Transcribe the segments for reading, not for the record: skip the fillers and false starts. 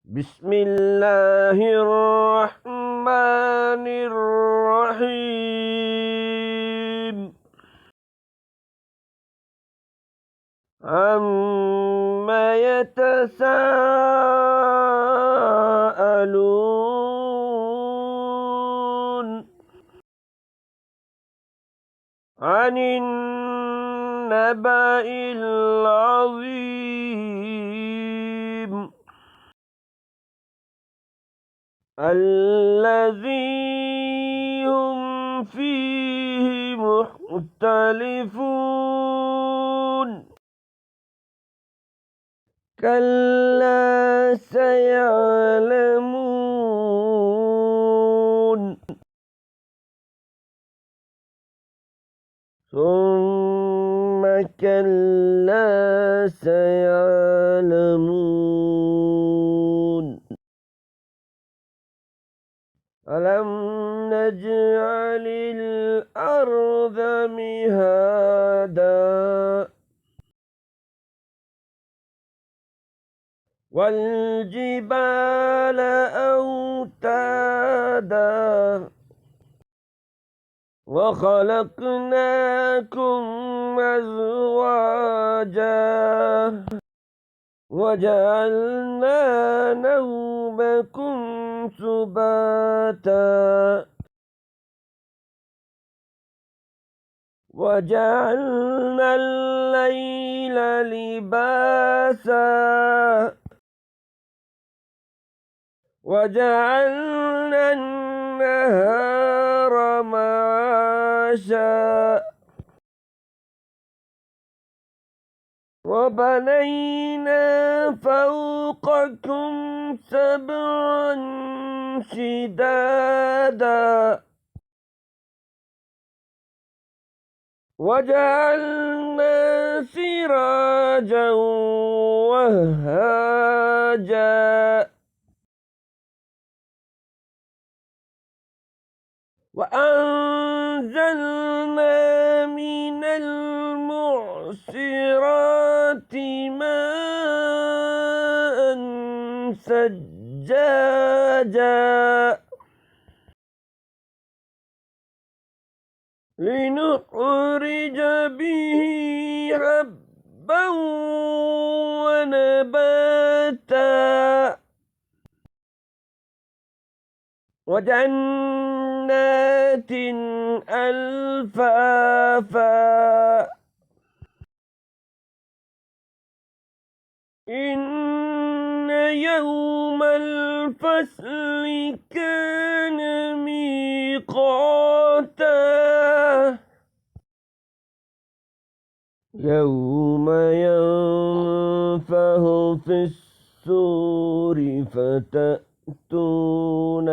بسم الله الرحمن الرحيم عما يتساءلون عن النبأ العظيم الذي هم فيه مختلفون كلا سيعلمون ثم كلا سيعلمون ألم نجعل الأرض مهادا والجبال أوتادا وخلقناكم أزواجا وجعلنا نومكم سباتا وجعلنا الليل لباسا وجعلنا النهار معاشا وبنينا فوقكم سبعا شدادا وجعلنا سراجا وهاجا وأنزلنا من المعصرات ماء ثجاجا لنخرج به حبا ونباتا وجنات ألفافا إن يوم الفصل كان ميقاتا يوم ينفخ في الصور فتأتون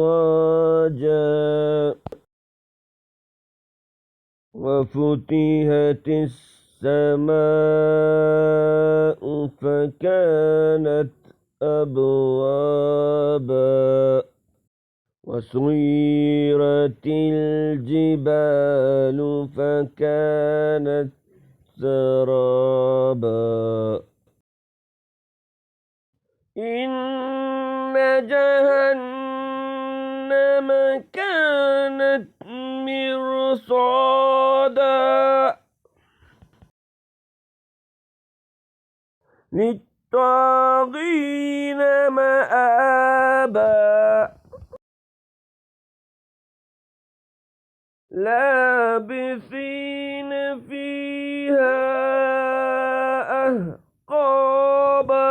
أفواجا وفتحت السماء فكانت أبوابا وسيرت الجبال فكانت سرابا إن جهنم كانت مرصادا للطاغين مآبا لابثين فيها أحقابا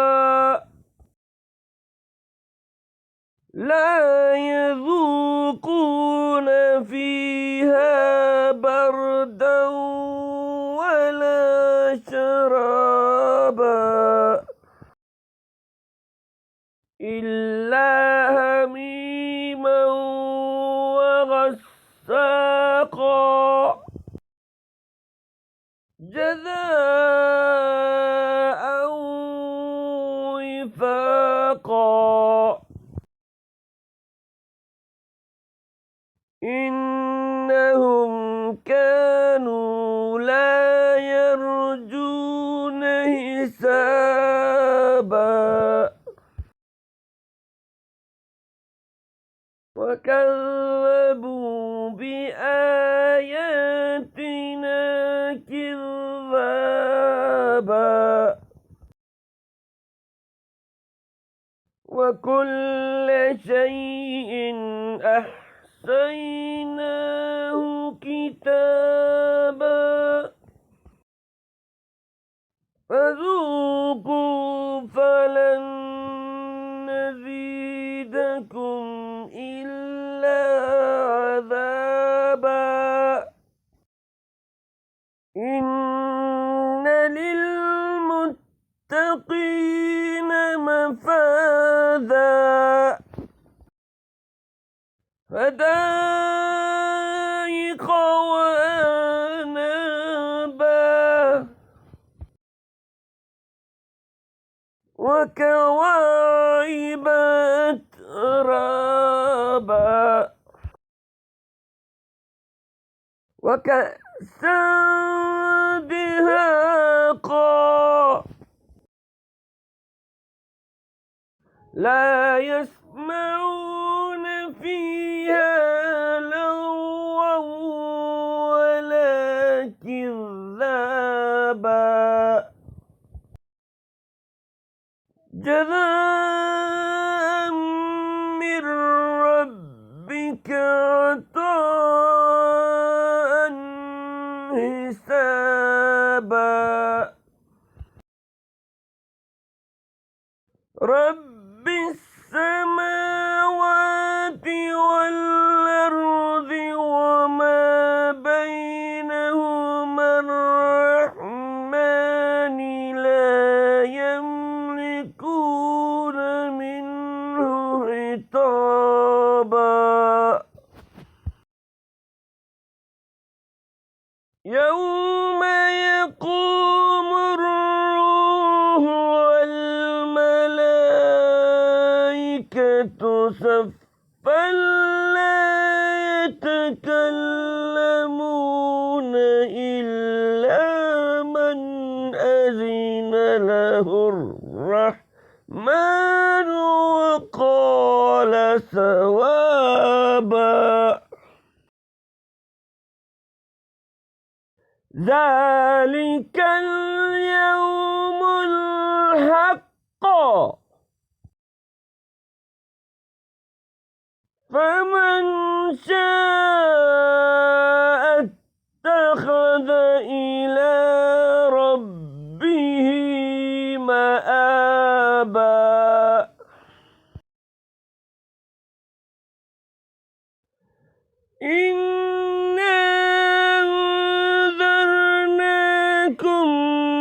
لا يذوقون فيها بردا ولا شرابا إلا حميما وغساقا جزاء وفاقا إنهم كانوا لا يرجون حسابا حسابا وكل شيء أحصيناه كتابا فذوقوا فلن نزيدكم إلا عذابا إن للمتقين مفازا حدائق وأعنابا وكواعب أترابا وكأسا دهاقا لا يسمعون فيها لغوا ولا كذابا جزاء من ربك عطاء حسابا رب السماوات والأرض وما بينهما الرحمن لا يملكون منه خطابا يوم يقوم الروح والملائكة صفا لا يتكلمون إلا من أذن له الرحمن وقال صوابا ذلك اليوم الحق فمن شاء اتخذ إلى ربه مآبا إنا أنذرناكم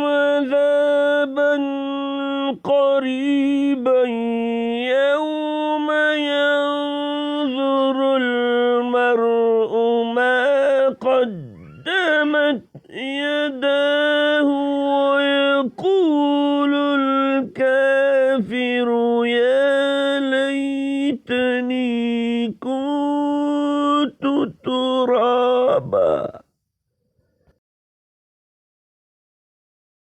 عذابا قريبا يوم ينظر المرء ما قدمت يداه ويقول الكافر يا